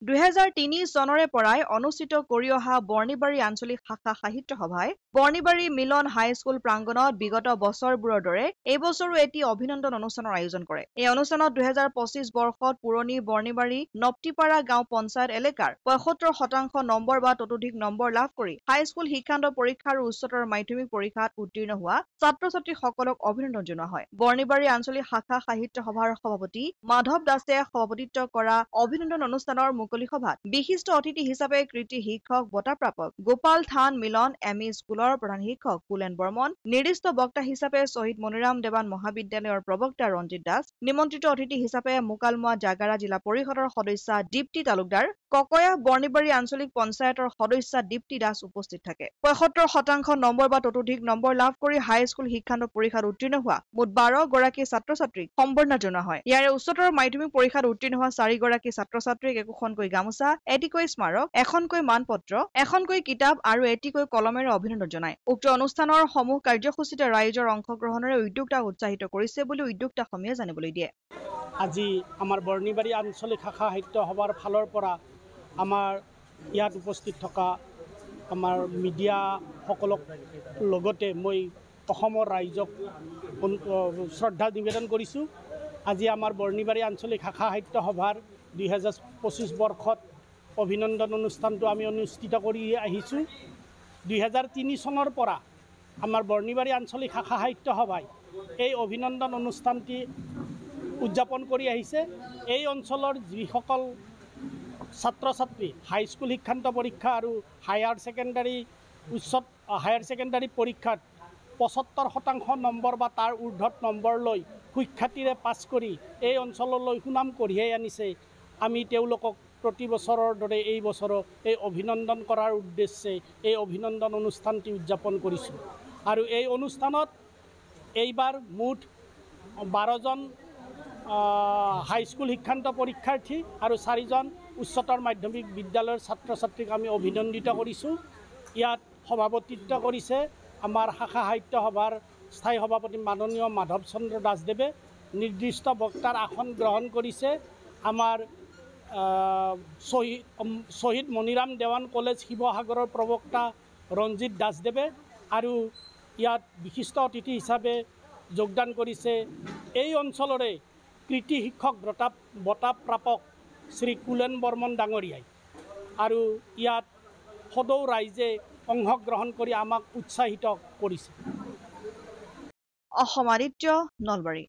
2003 চনৰে পৰাই অনুষ্ঠিত কৰি অহা বৰ্ণিবাৰী আঞ্চলিক শাখা সাহিত্য সভাই বৰ্ণিবাৰী মিলন হাইস্কুল প্ৰাংগণত বিগত বছৰবোৰৰ দৰে এইবছৰো এটি অভিনন্দন অনুষ্ঠানৰ আয়োজন কৰে। এই অনুষ্ঠানত 2025 বৰ্ষত পুৰণি বৰ্ণিবাৰী নপ্তিপাৰা গাঁও পঞ্চায়ত এলেকাৰ 75% নম্বৰ বা ততোধিক নম্বৰ লাভ কৰি হাইস্কুল শিক্ষান্ত পৰীক্ষা আৰু উচ্চতৰ মাধ্যমিক পৰীক্ষাত উত্তীৰ্ণ হোৱা ছাত্ৰ-ছাত্ৰীসকলক অভিনন্দন জনোৱা হয়। বৰ্ণিবাৰী আঞ্চলিক শাখা সাহিত্য সভাৰ সভাপতি মাধৱ দাসে সভাপতিত্ব কৰা অভিনন্দন অনুষ্ঠানৰ মুকলি সভাত বিশিষ্ট অতিথি হিচাপে কৃতি শিক্ষক বঁটাপ্ৰাপক গোপাল থান মিলন এমই স্কুলৰ প্ৰধান শিক্ষক কুলেন বৰ্মন, নিৰ্দিষ্ট বক্তা হিচাপে শ্বহীদ মনিৰাম দেৱান মহাবিদ্যালয়ৰ প্ৰবক্তা ৰঞ্জিত দাস, নিমন্ত্ৰিত অতিথি হিচাপে মোকালমোৱা জাগাৰা জিলা পৰিষদৰ সদস্যা দীপ্তি তালুকদাৰ, ককয়া বৰ্ণিবাৰী আঞ্চলিক পঞ্চায়তৰ সদস্যা দীপ্তি দাস উপস্থিত থাকে। 75% নম্বৰ বা ততোধিক নম্বৰ লাভ কৰি হাইস্কুল শিক্ষান্ত পৰীক্ষাত উত্তীৰ্ণ হোৱা মুঠ 12 গৰাকী ছাত্ৰ-ছাত্ৰীক সম্বৰ্ধনা জনোৱা হয়। ইয়াৰে উচ্চতৰ মাধ্যমিক পৰীক্ষাত উত্তীৰ্ণ হোৱা 4 গৰাকী ছাত্ৰ-ছাত্ৰীক একোখনকৈ গামোচা, এটিকৈ স্মাৰক, এখনকৈ মানপত্ৰ, এখনকৈ কিতাপ আৰু এটিকৈ কলমেৰে অভিনন্দন জনায়। উক্ত অনুষ্ঠানৰ সমূহ কাৰ্যসূচীতে ৰাইজৰ অংশগ্ৰহণেৰে উদ্যোক্তাক উৎসাহিত কৰিছে বুলি উদ্যোক্তাসমূহে জানিবলৈ দিয়ে। আজি আমাৰ বৰ্ণিবাৰী আঞ্চলিক শাখা সাহিত্য সভাৰ ফালৰ পৰা আমাৰ ইয়াত উপস্থিত থকা আমাৰ মিডিয়াসকলক লগতে মই অসমৰ ৰাইজক শ্ৰদ্ধা নিবেদন কৰিছোঁ। আজি আমাৰ বৰ্ণিবাৰী আঞ্চলিক শাখা সাহিত্য সভাৰ 2025 বৰ্ষত অভিনন্দন অনুষ্ঠানটো আমি অনুষ্ঠিত কৰি আহিছোঁ। 2003 চনৰ পৰা আমাৰ বৰ্ণিবাৰী আঞ্চলিক শাখা সাহিত্য সভাই এই অভিনন্দন অনুষ্ঠানটি উদযাপন কৰি আহিছে। এই অঞ্চলৰ যিসকল ছাত্ৰ-ছাত্ৰী হাইস্কুল শিক্ষান্ত পৰীক্ষা আৰু হায়াৰ ছেকেণ্ডাৰী পৰীক্ষাত 75% নম্বৰ বা তাৰ ঊৰ্ধত নম্বৰ লৈ সুখ্যাতিৰে পাছ কৰি এই অঞ্চললৈ সুনাম কঢ়িয়াই আনিছে। আমি তেওঁলোকক প্ৰতি বছৰৰ দৰে এই বছৰো এই অভিনন্দন কৰাৰ উদ্দেশ্যে এই অভিনন্দন অনুষ্ঠানটি উদযাপন কৰিছোঁ। আৰু এই অনুষ্ঠানত এইবাৰ মুঠ 12জন হাইস্কুল শিক্ষান্ত পৰীক্ষাৰ্থী আৰু 4জন উচ্চতৰ মাধ্যমিক বিদ্যালয়ৰ ছাত্ৰ-ছাত্ৰীক আমি অভিনন্দিত কৰিছোঁ। ইয়াত সভাপতিত্ব কৰিছে আমাৰ শাখা সাহিত্য সভাৰ স্থায়ী সভাপতি মাননীয় মাধৱ চন্দ্ৰ দাসদেৱে। নিৰ্দিষ্ট বক্তাৰ আসন গ্ৰহণ কৰিছে আমাৰ শ্বহীদ মনিৰাম দেৱান কলেজ শিৱসাগৰৰ প্ৰবক্তা ৰঞ্জিত দাসদেৱে। আৰু ইয়াত বিশিষ্ট অতিথি হিচাপে যোগদান কৰিছে এই অঞ্চলৰে কৃতি শিক্ষক বঁটাপ্ৰাপক শ্ৰী কুলেন বৰ্মন ডাঙৰীয়াই। আৰু ইয়াত সদৌ ৰাইজে অংশগ্ৰহণ কৰি আমাক উৎসাহিত কৰিছে। অসম আদিত্য, নলবাৰী।